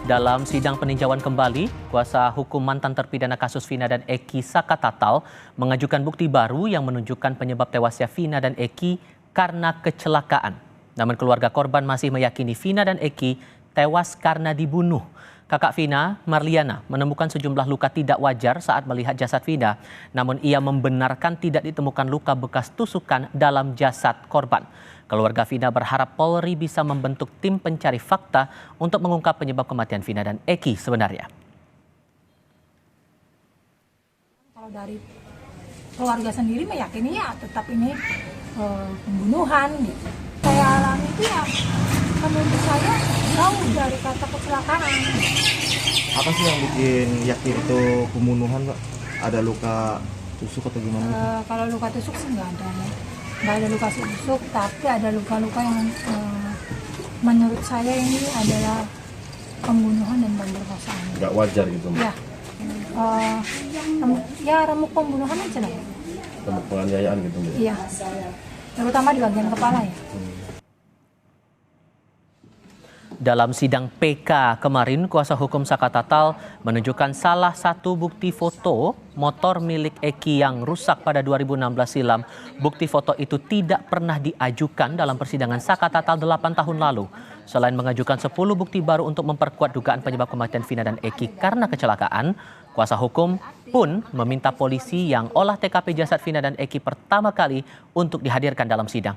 Dalam sidang peninjauan kembali, kuasa hukum mantan terpidana kasus Vina dan Eki Sakatatal mengajukan bukti baru yang menunjukkan penyebab tewasnya Vina dan Eki karena kecelakaan. Namun keluarga korban masih meyakini Vina dan Eki tewas karena dibunuh. Kakak Vina, Marliana, menemukan sejumlah luka tidak wajar saat melihat jasad Vina. Namun ia membenarkan tidak ditemukan luka bekas tusukan dalam jasad korban. Keluarga Vina berharap Polri bisa membentuk tim pencari fakta untuk mengungkap penyebab kematian Vina dan Eki sebenarnya. Kalau dari keluarga sendiri meyakini ya tetap ini pembunuhan gitu. Saya alami itu ya menurut saya jauh dari kata kecelakaan. Apa sih yang bikin yakin itu pembunuhan, Pak? Ada luka tusuk atau gimana? Kalau luka tusuk sih nggak ada ya. Nggak ada luka tusuk, tapi ada luka-luka yang menurut saya ini adalah pembunuhan dan pemerkosaan. Nggak wajar gitu, Mbak? Ya, ya remuk pembunuhan aja lah. Remuk penganiayaan gitu, Mbak? Iya, terutama di bagian kepala ya. Dalam sidang PK kemarin, kuasa hukum Sakatatal menunjukkan salah satu bukti foto motor milik Eki yang rusak pada 2016 silam. Bukti foto itu tidak pernah diajukan dalam persidangan Sakatatal 8 tahun lalu. Selain mengajukan 10 bukti baru untuk memperkuat dugaan penyebab kematian Vina dan Eki karena kecelakaan, kuasa hukum pun meminta polisi yang olah TKP jasad Vina dan Eki pertama kali untuk dihadirkan dalam sidang.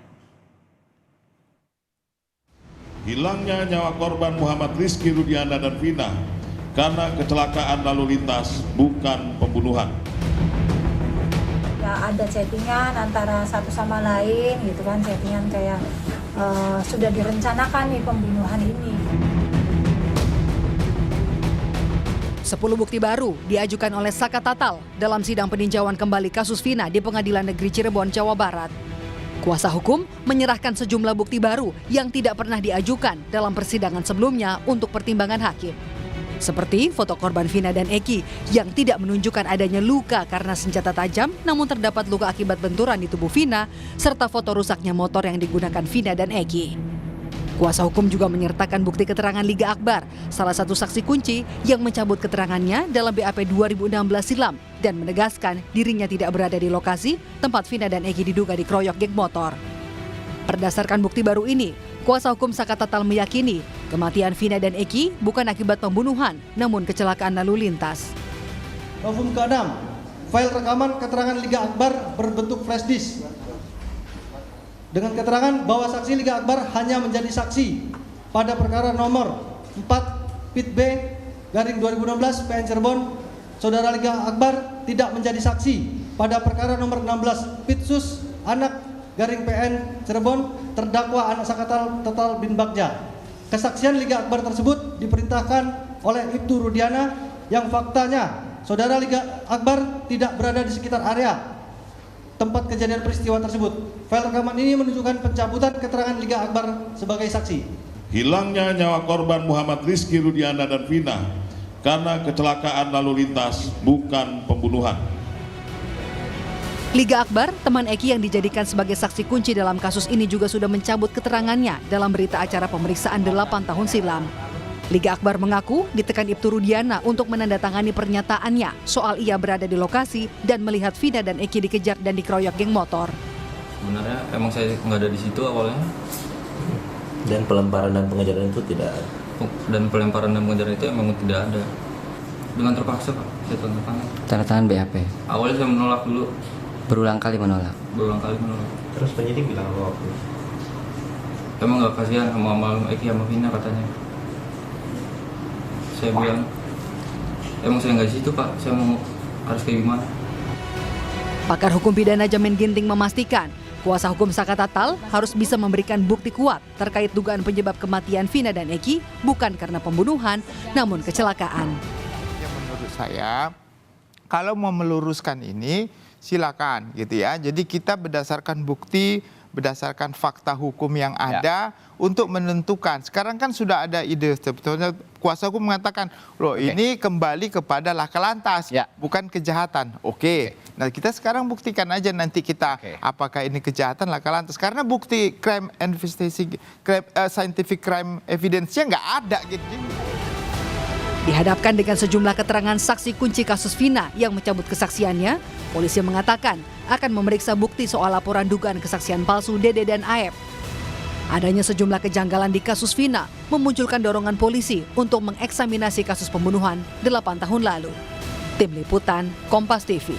Hilangnya nyawa korban Muhammad Rizky Rudiana dan Vina karena kecelakaan lalu lintas, bukan pembunuhan. Ya ada chattingan antara satu sama lain gitu kan, chattingan kayak sudah direncanakan nih pembunuhan ini. 10 bukti baru diajukan oleh Sakatatal dalam sidang peninjauan kembali kasus Vina di Pengadilan Negeri Cirebon, Jawa Barat. Kuasa hukum menyerahkan sejumlah bukti baru yang tidak pernah diajukan dalam persidangan sebelumnya untuk pertimbangan hakim. Seperti foto korban Vina dan Eki yang tidak menunjukkan adanya luka karena senjata tajam, namun terdapat luka akibat benturan di tubuh Vina, serta foto rusaknya motor yang digunakan Vina dan Eki. Kuasa hukum juga menyertakan bukti keterangan Liga Akbar, salah satu saksi kunci yang mencabut keterangannya dalam BAP 2016 silam dan menegaskan dirinya tidak berada di lokasi tempat Vina dan Eki diduga dikeroyok geng motor. Berdasarkan bukti baru ini, kuasa hukum Sakatatal meyakini kematian Vina dan Eki bukan akibat pembunuhan, namun kecelakaan lalu lintas. Novum ke-6, file rekaman keterangan Liga Akbar berbentuk flash disk. Dengan keterangan bahwa saksi Liga Akbar hanya menjadi saksi pada perkara nomor 4 Pit B garing 2016 PN Cirebon, saudara Liga Akbar tidak menjadi saksi pada perkara nomor 16 Pit Sus anak garing PN Cirebon terdakwa anak Sakatatal bin Bagja. Kesaksian Liga Akbar tersebut diperintahkan oleh Ibtu Rudiana yang faktanya saudara Liga Akbar tidak berada di sekitar area tempat kejadian peristiwa tersebut. File rekaman ini menunjukkan pencabutan keterangan Liga Akbar sebagai saksi. Hilangnya nyawa korban Muhammad Rizky Rudiana dan Vina karena kecelakaan lalu lintas, bukan pembunuhan. Liga Akbar, teman Eki yang dijadikan sebagai saksi kunci dalam kasus ini juga sudah mencabut keterangannya dalam berita acara pemeriksaan 8 tahun silam. Liga Akbar mengaku ditekan Ibtu Rudiana untuk menandatangani pernyataannya soal ia berada di lokasi dan melihat Vina dan Eki dikejar dan dikeroyok geng motor. Sebenarnya emang saya nggak ada di situ awalnya. Dan pelemparan dan pengejaran itu tidak ada? Dan pelemparan dan pengejaran itu emang tidak ada. Dengan terpaksa Pak, saya tanda tangan. Tanda tangan BAP? Awalnya saya menolak dulu. Berulang kali menolak? Berulang kali menolak. Terus penyidik bilang apa waktu? Emang nggak kasihan sama Eki sama Vina katanya. Saya bilang, emang saya nggak di situ Pak, saya mau harus kayak gimana? Pakar hukum pidana Jamin Ginting memastikan, kuasa hukum Sakatatal harus bisa memberikan bukti kuat terkait dugaan penyebab kematian Vina dan Eki bukan karena pembunuhan, namun kecelakaan. Menurut saya, kalau mau meluruskan ini, silakan gitu ya. Jadi kita berdasarkan bukti, berdasarkan fakta hukum yang ada untuk menentukan. Sekarang kan sudah ada ide sebetulnya kuasa hukum mengatakan, loh ini kembali kepada laka lantas, bukan kejahatan. Nah kita sekarang buktikan aja nanti kita apakah ini kejahatan laka lantas. Karena bukti crime investigation, scientific crime evidence-nya nggak ada gitu. Dihadapkan dengan sejumlah keterangan saksi kunci kasus Vina yang mencabut kesaksiannya, polisi mengatakan akan memeriksa bukti soal laporan dugaan kesaksian palsu Dede dan Aep. Adanya sejumlah kejanggalan di kasus Vina memunculkan dorongan polisi untuk mengeksaminasi kasus pembunuhan 8 tahun lalu. Tim Liputan, Kompas TV.